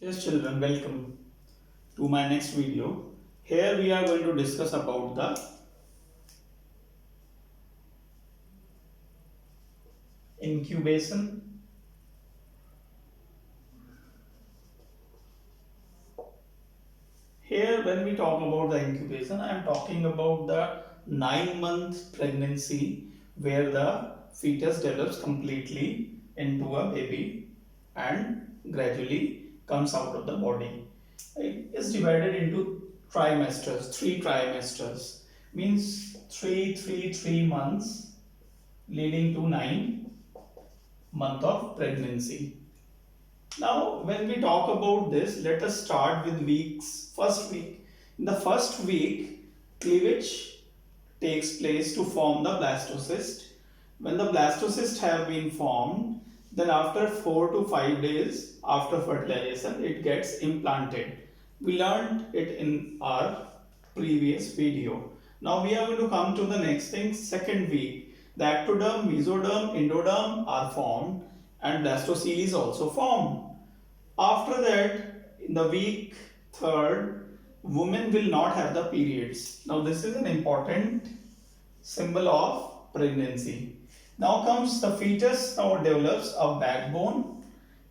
Yes, children, welcome to my next video. Here we are going to discuss about the incubation. Here, when we talk about the incubation, I am talking about the 9-month pregnancy where the fetus develops completely into a baby and gradually comes out of the body. It is divided into trimesters, 3 trimesters, means 3 months leading to 9 month of pregnancy. Now, when we talk about this, let us start with weeks. First week. In the first week, cleavage takes place to form the blastocyst. When the blastocyst have been formed, then after 4 to 5 days after fertilization, it gets implanted. We learned it in our previous video. Now we are going to come to the next thing, second week. The ectoderm, mesoderm, endoderm are formed and blastocele is also formed. After that, in the week third, women will not have the periods. Now this is an important symbol of pregnancy. Now comes the fetus. Now develops a backbone,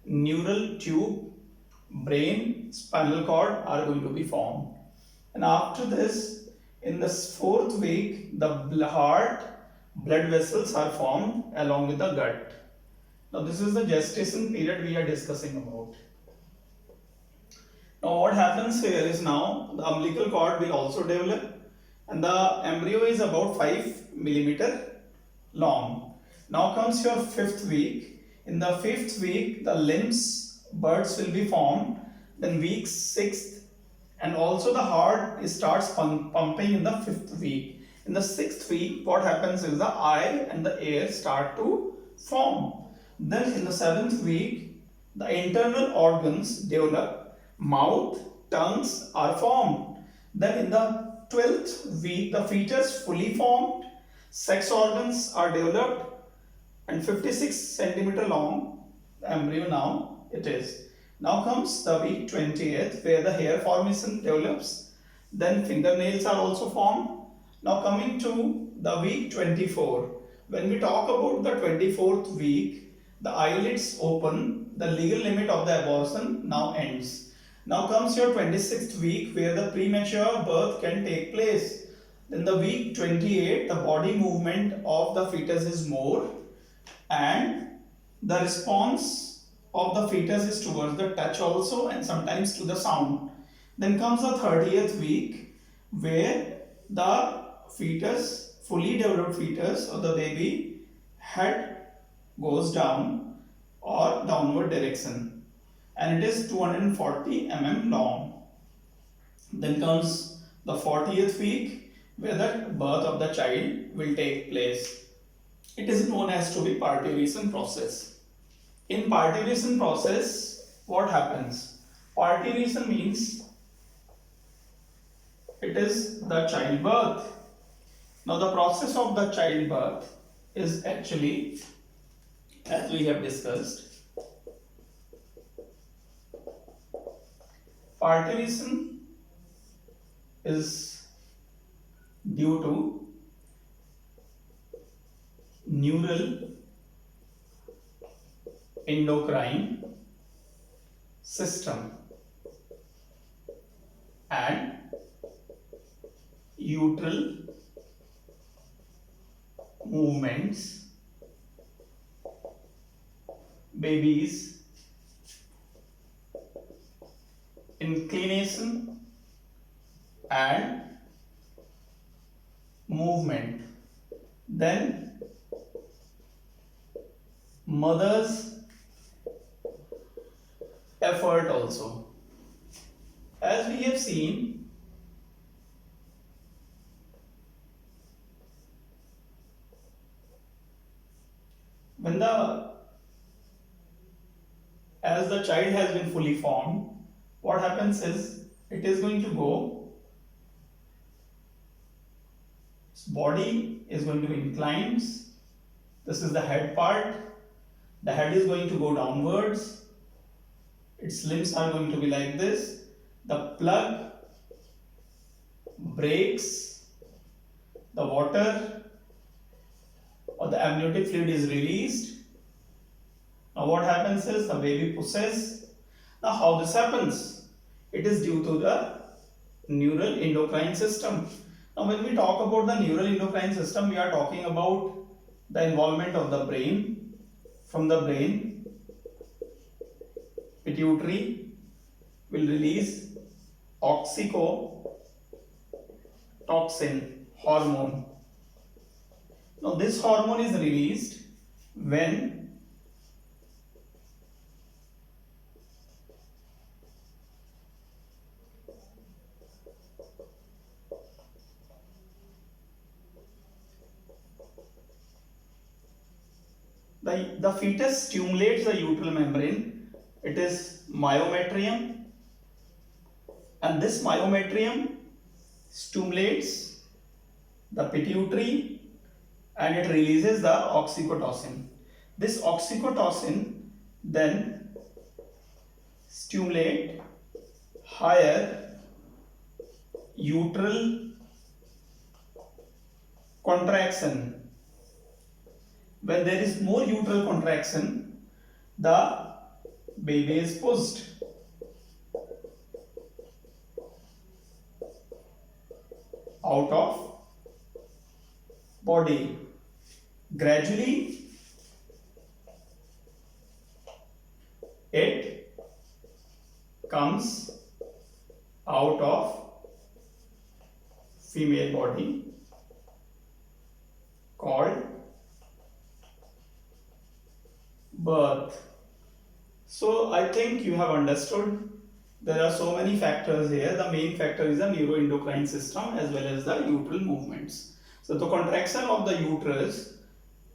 neural tube, brain, spinal cord are going to be formed. And after this, in the fourth week, the heart, blood vessels are formed along with the gut. Now this is the gestation period we are discussing about. Now what happens here is now the umbilical cord will also develop and the embryo is about 5 millimeter long. Now comes your fifth week. In the fifth week, the limbs, buds will be formed. Then week sixth, and also the heart starts pumping in the fifth week. In the sixth week, what happens is the eye and the ear start to form. Then in the seventh week, the internal organs develop. Mouth, tongues are formed. Then in the 12th week, the fetus fully formed. Sex organs are developed and 56 centimeter long the embryo now it is. Now comes the week 20th where the hair formation develops. Then fingernails are also formed. Now coming to the week 24. When we talk about the 24th week, the eyelids open, the legal limit of the abortion now ends. Now comes your 26th week where the premature birth can take place. Then the week 28, the body movement of the fetus is more and the response of the fetus is towards the touch also and sometimes to the sound. Then comes the 30th week where the fetus, fully developed fetus or the baby head goes down or downward direction and it is 240 mm long. Then comes the 40th week where the birth of the child will take place. It is known as to be parturition process. In parturition process, what happens? Parturition means it is the childbirth. Now the process of the childbirth is actually, as we have discussed, parturition is due to neural endocrine system and uteral movements, baby's inclination and movement. Then mother's effort also. As we have seen, when the as the child has been fully formed, what happens is it is going to go, its body is going to incline. This is the head part. The head is going to go downwards. its limbs are going to be like this. The plug breaks, the water or the amniotic fluid is released. Now what happens is the baby pushes. Now how this happens? It is due to the neural endocrine system. Now when we talk about the neural endocrine system, we are talking about the involvement of the brain. From the brain, pituitary will release oxytocin hormone. Now this hormone is released when the fetus stimulates the uterine membrane. It is myometrium, and this myometrium stimulates the pituitary and it releases the oxytocin. This oxytocin then stimulate higher uterine contraction. When there is more uterine contraction, the baby is pushed. Out of body. Gradually, it comes out of female body called birth. So I think you have understood. There are so many factors here. The main factor is the neuroendocrine system as well as the uterine movements. So the contraction of the uterus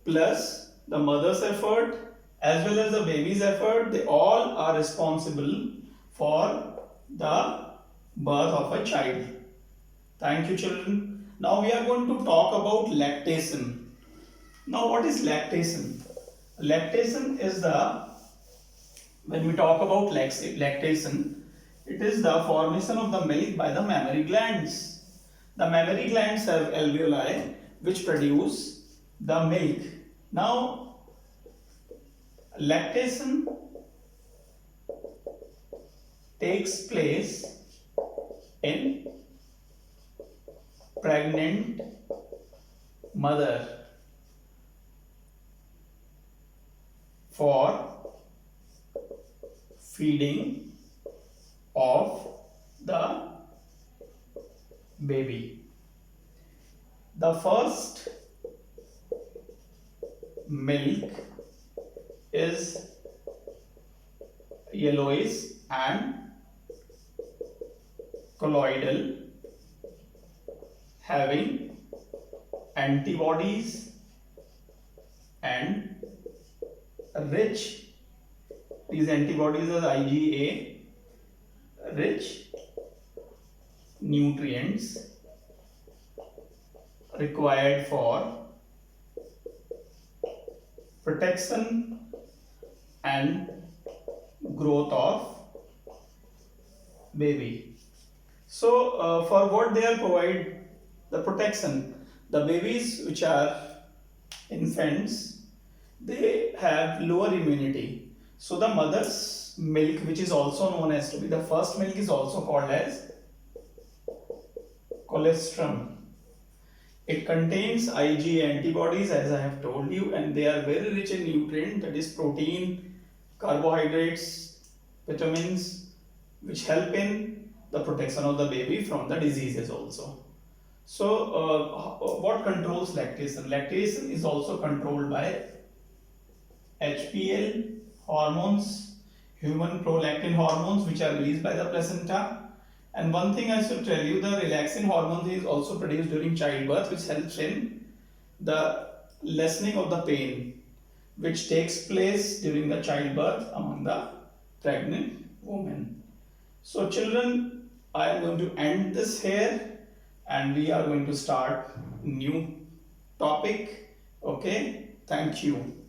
plus the mother's effort as well as the baby's effort, they all are responsible for the birth of a child. Thank you, children. Now we are going to talk about lactation. Now what is lactation? Lactation is when we talk about lactation, it is the formation of the milk by the mammary glands. The mammary glands have alveoli which produce the milk. Now, lactation takes place in pregnant mother for feeding of the baby. The first milk is yellowish and colloidal, having antibodies and rich, these antibodies are IgA, rich nutrients required for protection and growth of baby. So for what they are provide the protection, the babies which are infants, they have lower immunity. So the mother's milk, which is also known as to be the first milk, is also called as colostrum. It contains IgA antibodies, as I have told you, and they are very rich in nutrient, that is protein, carbohydrates, vitamins, which help in the protection of the baby from the diseases also. So what controls lactation? Lactation is also controlled by HPL hormones, human prolactin hormones, which are released by the placenta. And one thing I should tell you, the relaxin hormone is also produced during childbirth, which helps in the lessening of the pain which takes place during the childbirth among the pregnant women. So children, I am going to end this here and we are going to start new topic. Okay, thank you.